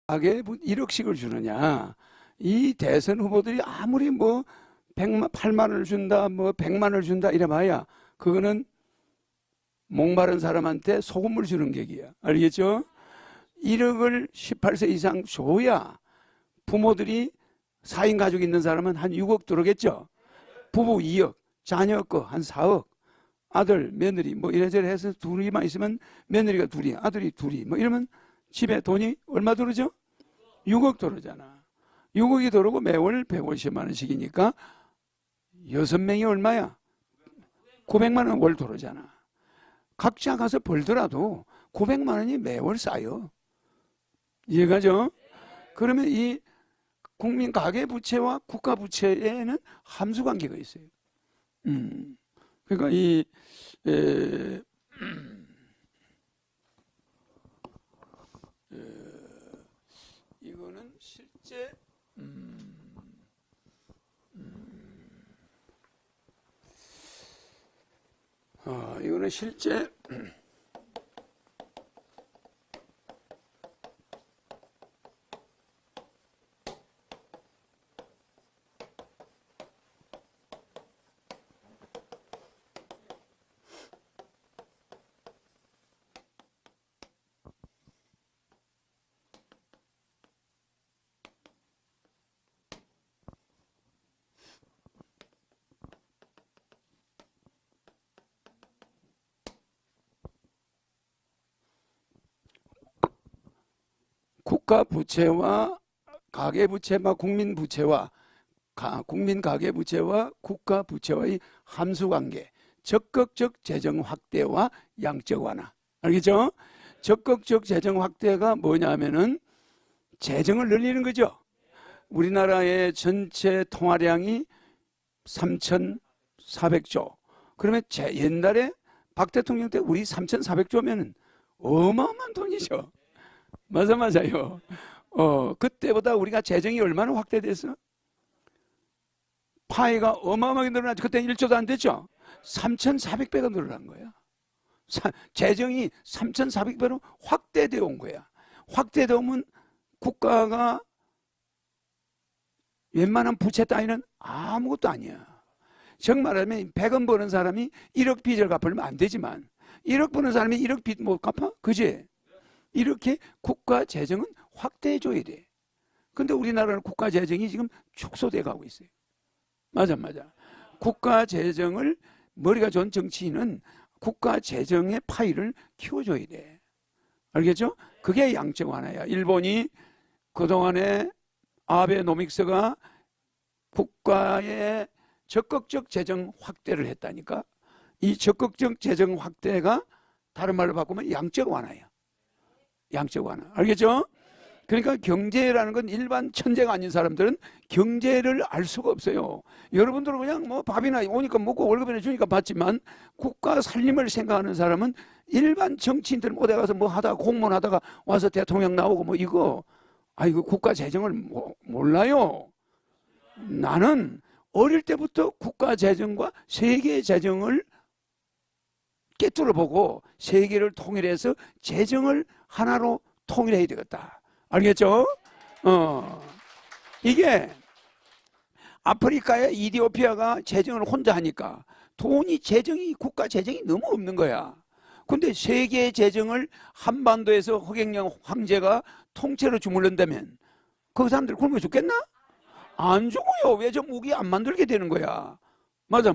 가게 1억씩을 주느냐. 이 대선 후보들이 아무리 뭐 8만 원을 준다, 뭐 100만 원을 준다 이래봐야 그거는 목마른 사람한테 소금을 주는 격이야. 알겠죠? 1억을 18세 이상 줘야 부모들이 4인 가족 있는 사람은 한 6억 들어오겠죠. 부부 2억, 자녀 거 한 4억, 아들, 며느리 뭐 이래저래 해서 둘이만 있으면 며느리가 둘이, 아들이 둘이 뭐 이러면 집에 돈이 얼마 들어오죠? 6억 들어오잖아. 6억이 들어오고 매월 150만 원씩이니까 6명이 얼마야? 900만 원 월 들어오잖아. 각자 가서 벌더라도 900만 원이 매월 쌓여. 이해가죠? 그러면 이 국민 가계부채와 국가부채에는 함수관계가 있어요. 그러니까 이거는 실제 이거는 실제 국가 부채와 가계 부채와 국민 부채와 국민 가계 부채와 국가 부채와의 함수 관계, 적극적 재정 확대와 양적 완화. 알겠죠? 적극적 재정 확대가 뭐냐면은 재정을 늘리는 거죠. 우리나라의 전체 통화량이 3,400조. 그러면 옛날에 박 대통령 때 우리 3,400조면은 어마어마한 돈이죠. 맞아요. 그때보다 우리가 재정이 얼마나 확대됐어? 파이가 어마어마하게 늘어났죠. 그때 1조도 안 됐죠. 3,400배가 늘어난 거야. 재정이 3,400배로 확대되어 온 거야. 확대되어 오면 국가가 웬만한 부채 따위는 아무것도 아니야. 정말 하면 100원 버는 사람이 1억 빚을 갚으면 안 되지만 1억 버는 사람이 1억 빚 못 갚아? 그지? 이렇게 국가 재정은 확대해 줘야 돼. 근데 우리나라는 국가 재정이 지금 축소돼 가고 있어요. 맞아. 국가 재정을 머리가 좋은 정치인은 국가 재정의 파이를 키워줘야 돼. 알겠죠? 그게 양적 완화야. 일본이 그동안에 아베노믹스가 국가의 적극적 재정 확대를 했다니까. 이 적극적 재정 확대가 다른 말로 바꾸면 양적 완화야. 양적 완화. 알겠죠? 그러니까 경제라는 건 일반 천재가 아닌 사람들은 경제를 알 수가 없어요. 여러분들은 그냥 뭐 밥이나 오니까 먹고 월급이나 주니까 받지만 국가 살림을 생각하는 사람은 일반 정치인들은 어디 가서 뭐 하다가 공무원 하다가 와서 대통령 나오고 뭐 이거 이거 국가 재정을 몰라요. 나는 어릴 때부터 국가 재정과 세계 재정을 꿰뚫어 보고 세계를 통일해서 재정을 하나로 통일해야 되겠다. 알겠죠? 이게 아프리카의 이디오피아가 재정을 혼자 하니까 재정이 국가 재정이 너무 없는 거야. 근데 세계 재정을 한반도에서 허경영 황제가 통째로 주물른다면 그 사람들 굶어 죽겠나? 안 죽어요. 왜 저 무기 안 만들게 되는 거야. 맞아.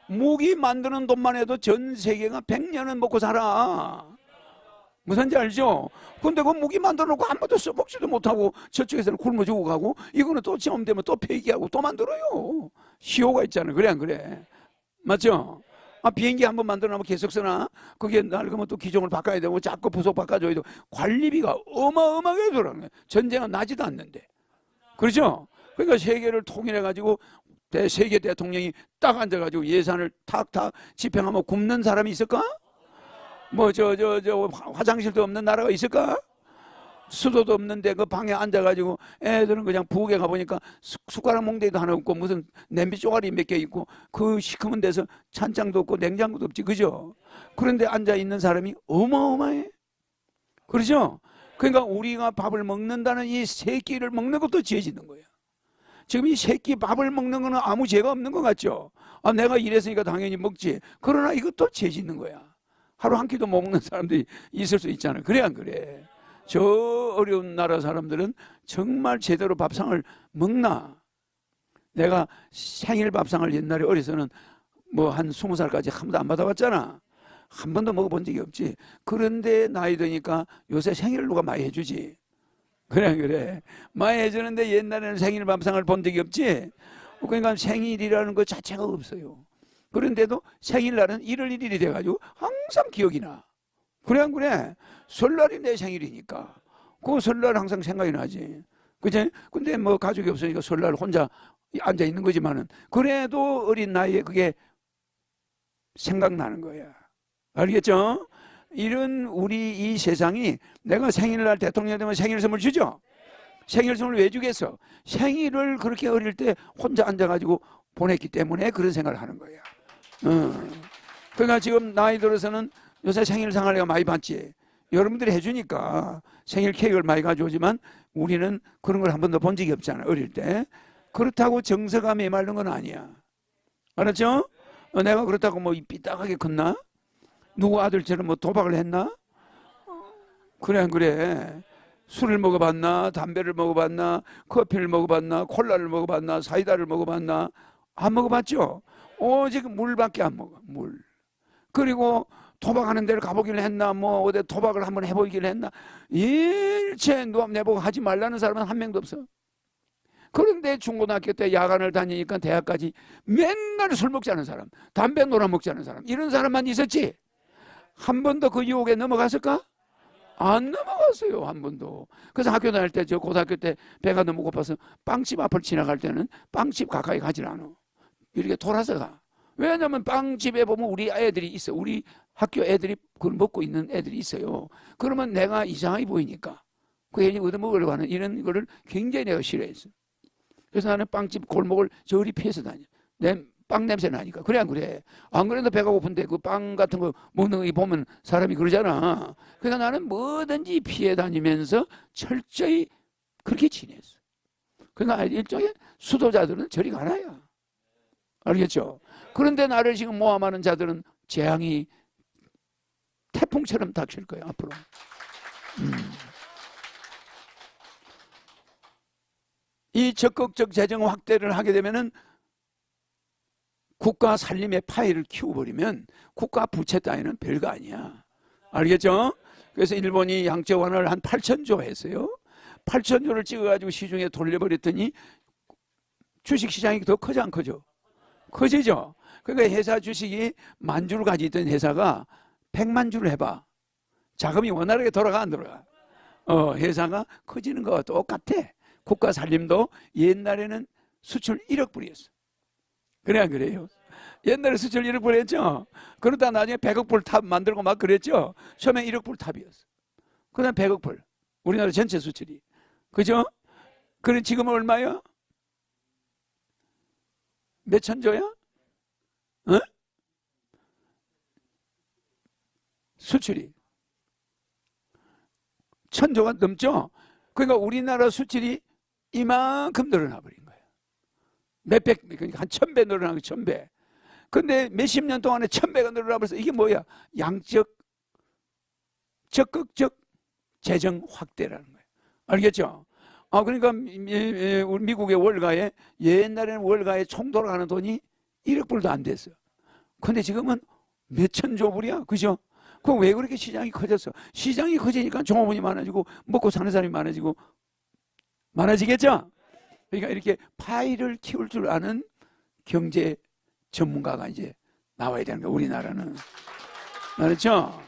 무기 만드는 돈만 해도 전 세계가 100년은 먹고 살아. 무슨지 알죠? 근데 그 무기 만들어 놓고 한 번도 써먹지도 못하고 저쪽에서는 굶어 죽어 가고 이거는 또 시험 되면 또 폐기하고 또 만들어요. 시효가 있잖아요. 그래 안 그래? 맞죠? 비행기 한번 만들어 놓으면 계속 쓰나? 그게 낡으면 또 기종을 바꿔야 되고 자꾸 부속 바꿔줘야 되고 관리비가 어마어마하게 들어가는 거예요. 전쟁은 나지도 않는데. 그렇죠? 그러니까 세계를 통일해 가지고 세계 대통령이 딱 앉아가지고 예산을 탁탁 집행하면 굶는 사람이 있을까? 뭐 화장실도 없는 나라가 있을까? 수도도 없는데 그 방에 앉아가지고 애들은 그냥 부엌에 가보니까 숟가락 몽대도 하나 없고 무슨 냄비 쪼가리 몇 개 있고 그 시커먼 데서 찬장도 없고 냉장고도 없지. 그죠? 그런데 앉아있는 사람이 어마어마해. 그러죠? 그러니까 우리가 밥을 먹는다는 이 세 끼를 먹는 것도 죄 짓는 거예요. 지금 이 세 끼 밥을 먹는 거는 아무 죄가 없는 것 같죠. 아, 내가 이랬으니까 당연히 먹지. 그러나 이것도 죄 짓는 거야. 하루 한 끼도 못 먹는 사람들이 있을 수 있잖아요. 그래 안 그래? 저 어려운 나라 사람들은 정말 제대로 밥상을 먹나? 내가 생일 밥상을 옛날에 어려서는 뭐 한 20살까지 한 번도 안 받아봤잖아. 한 번도 먹어본 적이 없지. 그런데 나이 드니까 요새 생일을 누가 많이 해주지. 그래 그래. 많이 해주는데 옛날에는 생일 밥상을 본 적이 없지. 그러니까 생일이라는 것 자체가 없어요. 그런데도 생일날은 1월 1일이 돼가지고 항상 기억이 나. 그래 안 그래? 설날이 내 생일이니까 그 설날 항상 생각이 나지. 그치? 근데 뭐 가족이 없으니까 설날 혼자 앉아 있는 거지만은 그래도 어린 나이에 그게 생각나는 거야. 알겠죠? 이런 우리 이 세상이 내가 생일날 대통령 되면 생일 선물 주죠? 생일 선물 왜 주겠어? 생일을 그렇게 어릴 때 혼자 앉아가지고 보냈기 때문에 그런 생각을 하는 거야. 그러니까 지금 나이 들어서는 요새 생일상을 내가 많이 받지. 여러분들이 해주니까 생일 케이크를 많이 가져오지만 우리는 그런 걸 한 번도 본 적이 없잖아, 어릴 때. 그렇다고 정서가 메마른 건 아니야. 알았죠? 내가 그렇다고 뭐 삐딱하게 컸나? 누구 아들처럼 뭐 도박을 했나? 그래 안 그래? 술을 먹어봤나? 담배를 먹어봤나? 커피를 먹어봤나? 콜라를 먹어봤나? 사이다를 먹어봤나? 안 먹어봤죠? 오직 물밖에 안 먹어. 물. 그리고 도박하는 데를 가보기를 했나? 뭐 어디 도박을 한번 해보기를 했나? 일체 내보고 하지 말라는 사람은 한 명도 없어. 그런데 중고등학교 때 야간을 다니니까 대학까지 맨날 술 먹지 않은 사람, 담배 놀아 먹지 않은 사람, 이런 사람만 있었지. 한 번도 그 유혹에 넘어갔을까? 안 넘어갔어요, 한 번도. 그래서 학교 다닐 때, 저 고등학교 때 배가 너무 고파서 빵집 앞을 지나갈 때는 빵집 가까이 가질 않아. 이렇게 돌아서 가. 왜냐면 빵집에 보면 우리 애들이 있어. 우리 학교 애들이 그걸 먹고 있는 애들이 있어요. 그러면 내가 이상하게 보이니까 그 애들이 얻어먹으려고 하는 이런 거를 굉장히 내가 싫어했어. 그래서 나는 빵집 골목을 저리 피해서 다녀. 내 빵 냄새 나니까. 그래 안 그래? 안 그래도 배가 고픈데 그 빵 같은 거 먹는 거 보면 사람이 그러잖아. 그러니까 나는 뭐든지 피해 다니면서 철저히 그렇게 지냈어. 그러니까 일종의 수도자들은 저리 가라야. 알겠죠? 그런데 나를 지금 모함하는 자들은 재앙이 태풍처럼 닥칠 거예요, 앞으로. 이 적극적 재정 확대를 하게 되면은 국가 살림의 파이를 키워버리면 국가 부채 따위는 별거 아니야. 알겠죠? 그래서 일본이 양적 완화를 한 8천조 했어요. 8천조를 찍어가지고 시중에 돌려버렸더니 주식시장이 더 커져 안 커져? 커지죠? 그러니까 회사 주식이 10,000주를 가지고 있던 회사가 100만 주를 해봐. 자금이 원활하게 돌아가 안 돌아가? 회사가 커지는 거와 똑같아. 국가 살림도 옛날에는 수출 1억 불이었어. 그래 안 그래요? 옛날에 수출 1억 불 했죠? 그러다 나중에 100억 불 탑 만들고 막 그랬죠? 처음에 1억 불 탑이었어. 그 다음 100억 불. 우리나라 전체 수출이. 그죠? 그래 지금은 얼마야? 몇 천조야? 어? 수출이. 1,000조가 넘죠? 그러니까 우리나라 수출이 이만큼 늘어나 버린 거예요. 몇백, 그러니까 한 1,000배 늘어난 거 1,000배. 근데 몇십 년 동안에 1,000배가 늘어나 버려서 이게 뭐야? 양적, 적극적 재정 확대라는 거예요. 알겠죠? 그러니까 우리 미국의 월가에 옛날에는 월가에 총 돌아가는 돈이 1억 불도 안 됐어. 근데 지금은 몇천조 불이야. 그죠? 그럼 왜 그렇게 시장이 커졌어? 시장이 커지니까 종업원이 많아지고 먹고 사는 사람이 많아지고 많아지겠죠? 그러니까 이렇게 파이를 키울 줄 아는 경제 전문가가 이제 나와야 되는 거야, 우리나라는. 그렇죠?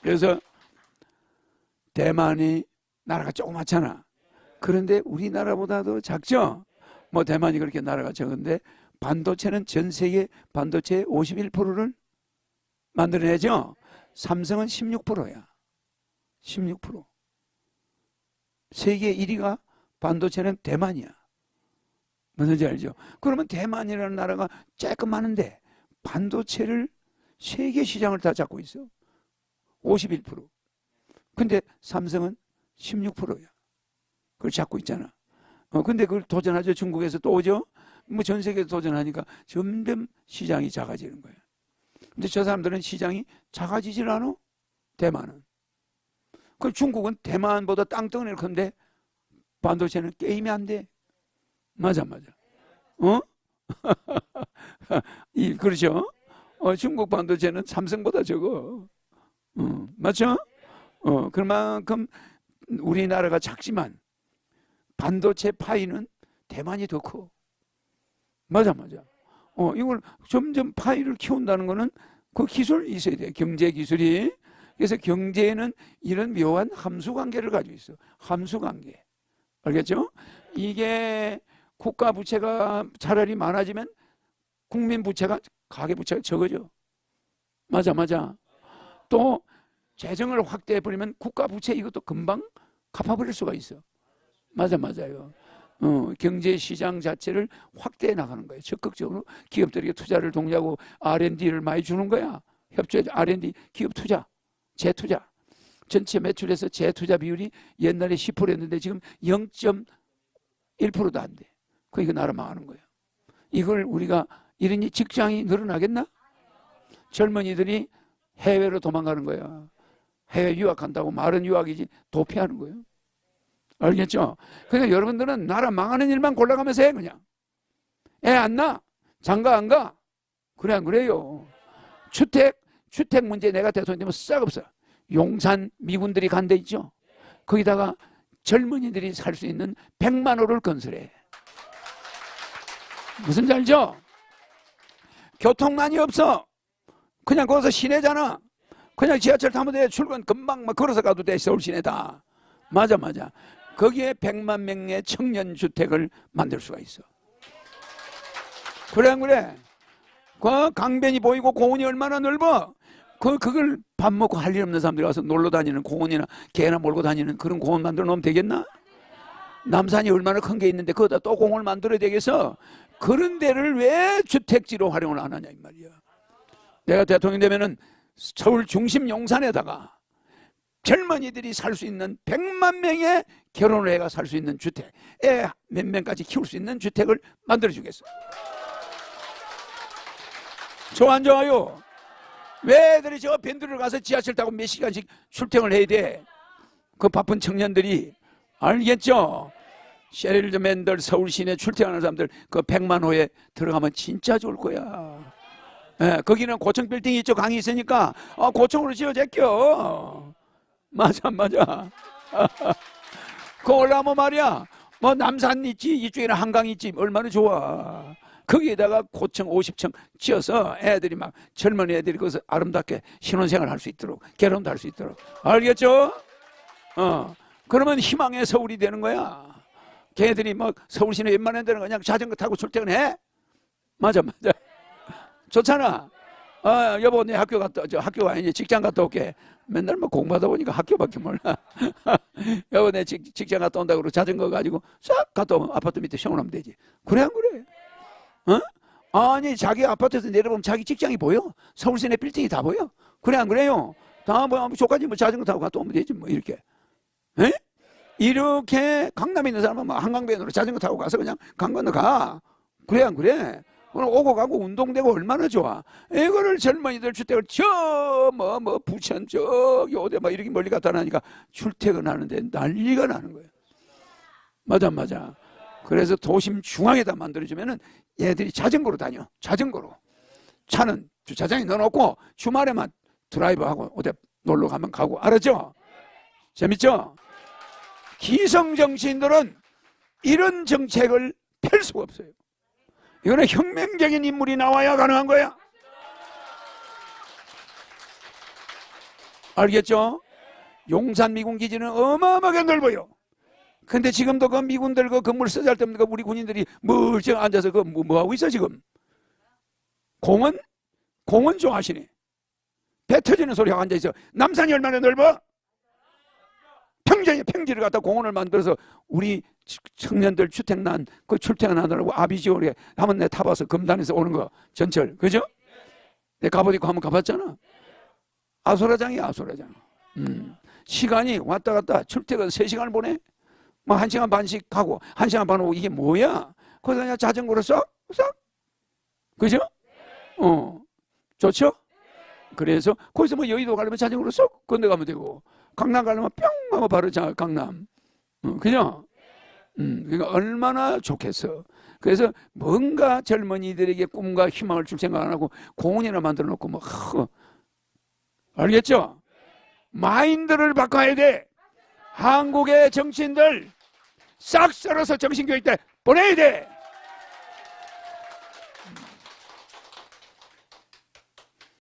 그래서 대만이 나라가 조그맣잖아. 그런데 우리나라보다도 작죠? 뭐 대만이 그렇게 나라가 적은데 반도체는 전 세계 반도체의 51%를 만들어내죠? 삼성은 16%야. 16%. 세계 1위가 반도체는 대만이야. 뭔지 알죠? 그러면 대만이라는 나라가 조그마한데 반도체를 세계 시장을 다 잡고 있어. 51%. 근데 삼성은 16%야. 그걸 잡고 있잖아. 근데 그걸 도전하죠. 중국에서 또 오죠. 뭐 전 세계에서 도전하니까 점점 시장이 작아지는 거예요. 근데 저 사람들은 시장이 작아지질 않아. 대만은. 그 중국은 대만보다 땅덩어리를 큰데 반도체는 게임이 안 돼. 맞아. 어? 그렇죠? 중국 반도체는 삼성보다 적어. 맞죠? 그만큼 우리나라가 작지만 반도체 파이는 대만이 더 커. 맞아. 이걸 점점 파이를 키운다는 거는 그 기술이 있어야 돼. 경제 기술이. 그래서 경제에는 이런 묘한 함수 관계를 가지고 있어. 함수 관계. 알겠죠? 이게 국가 부채가 차라리 많아지면 국민 부채가, 가계 부채가 적어져. 맞아. 또 재정을 확대해 버리면 국가 부채 이것도 금방 갚아버릴 수가 있어. 맞아요. 경제 시장 자체를 확대해 나가는 거예요. 적극적으로 기업들에게 투자를 독려하고 R&D를 많이 주는 거야. 협조해 R&D 기업 투자, 재투자. 전체 매출에서 재투자 비율이 옛날에 10%였는데 지금 0.1%도 안 돼. 이거 나라 망하는 거예요. 이걸 우리가 이러니 직장이 늘어나겠나? 젊은이들이 해외로 도망가는 거야. 해외 유학한다고 말은 유학이지 도피하는 거예요. 알겠죠? 그러니까 여러분들은 나라 망하는 일만 골라가면서 해. 그냥 애 안 낳아, 장가 안 가. 그래 안 그래요? 주택 문제 내가 대통령 되면 싹 없어. 용산 미군들이 간 데 있죠. 거기다가 젊은이들이 살 수 있는 100만 호를 건설해. 무슨 줄 알죠? 교통난이 없어. 그냥 거기서 시내잖아. 그냥 지하철 타면 돼. 출근 금방 막 걸어서 가도 돼. 서울 시내다. 맞아. 거기에 100만 명의 청년주택을 만들 수가 있어. 그래 안 그래? 그 강변이 보이고 공원이 얼마나 넓어. 그걸 밥 먹고 할 일 없는 사람들이 와서 놀러 다니는 공원이나 개나 몰고 다니는 그런 공원 만들어 놓으면 되겠나? 남산이 얼마나 큰 게 있는데 거기다 또 공원을 만들어야 되겠어. 그런 데를 왜 주택지로 활용을 안 하냐 이 말이야. 내가 대통령 되면은 서울 중심 용산에다가 젊은이들이 살 수 있는 100만 명의 결혼을 해가 살 수 있는 주택, 애 몇 명까지 키울 수 있는 주택을 만들어 주겠어. 좋아 안 좋아요? 왜 애들이 저 밴드를 가서 지하철 타고 몇 시간씩 출퇴근을 해야 돼? 그 바쁜 청년들이. 알겠죠? 셰릴 맨들 서울 시내 출퇴근하는 사람들 그 100만 호에 들어가면 진짜 좋을 거야. 예, 거기는 고층 빌딩이 있죠. 강이 있으니까 고층으로 지어 제껴. 맞아. 그 올라오면 말이야. 뭐 남산 있지, 이쪽에는 한강 있지. 얼마나 좋아. 거기에다가 고층 50층 지어서 애들이 막 젊은 애들이 거기서 아름답게 신혼생활 할 수 있도록, 결혼도 할 수 있도록. 알겠죠? 그러면 희망의 서울이 되는 거야. 걔들이 막 서울 시내 웬만한 데는 그냥 자전거 타고 출퇴근해. 맞아. 좋잖아. 여보 내 학교가 아니지 직장 갔다 올게. 맨날 뭐 공부하다 보니까 학교밖에 몰라. 여보 내 직장 갔다 온다고 그러고 자전거 가지고 싹 갔다 오면 아파트 밑에 시원하면 되지. 그래 안 그래? 아니 자기 아파트에서 내려보면 자기 직장이 보여. 서울 시내 빌딩이 다 보여. 그래 안 그래요? 다 뭐 저까지 뭐 자전거 타고 갔다 오면 되지 뭐 이렇게. 에? 이렇게 강남에 있는 사람은 뭐 한강변으로 자전거 타고 가서 그냥 강 건너 가. 그래 안 그래? 오늘 오고 가고 운동되고 얼마나 좋아. 이거를 젊은이들 주택을 부천 저기 어디 막 이렇게 멀리 갔다 나니까 출퇴근하는데 난리가 나는 거예요. 맞아. 그래서 도심 중앙에다 만들어주면은 얘들이 자전거로 다녀. 자전거로. 차는 주차장에 넣어놓고 주말에만 드라이브하고 어디 놀러 가면 가고. 알았죠? 재밌죠? 기성 정치인들은 이런 정책을 펼 수가 없어요. 이거는 혁명적인 인물이 나와야 가능한 거야. 알겠죠? 용산 미군 기지는 어마어마하게 넓어요. 근데 지금도 그 미군들 그 건물 쓰잘데없는 거 우리 군인들이 멀쩡 앉아서 그 뭐 하고 있어 지금? 공원 좋아하시네. 배 터지는 소리하고 앉아있어. 남산이 얼마나 넓어? 평지를 갖다 공원을 만들어서 우리 청년들 주택난 그 출퇴근하느라고 아비지오에 한번 내 타봐서 금단에서 오는 거 전철 그죠? 내 가보니까 한번 가봤잖아. 아소라장이야 아소라장. 시간이 왔다 갔다 출퇴근 3시간을 보내? 뭐 1시간 반씩 가고 1시간 반 오고 이게 뭐야? 거기서 그냥 자전거로 쏙? 그죠? 좋죠? 그래서 거기서 뭐 여의도 가려면 자전거로 쏙 건너가면 되고 강남 가려면 뿅 하고 바로 강남. 그죠? 그러니까 얼마나 좋겠어. 그래서 뭔가 젊은이들에게 꿈과 희망을 줄 생각 안 하고 공원이나 만들어 놓고 뭐 알겠죠? 마인드를 바꿔야 돼. 한국의 정치인들 싹 썰어서 정신교육 때 보내야 돼.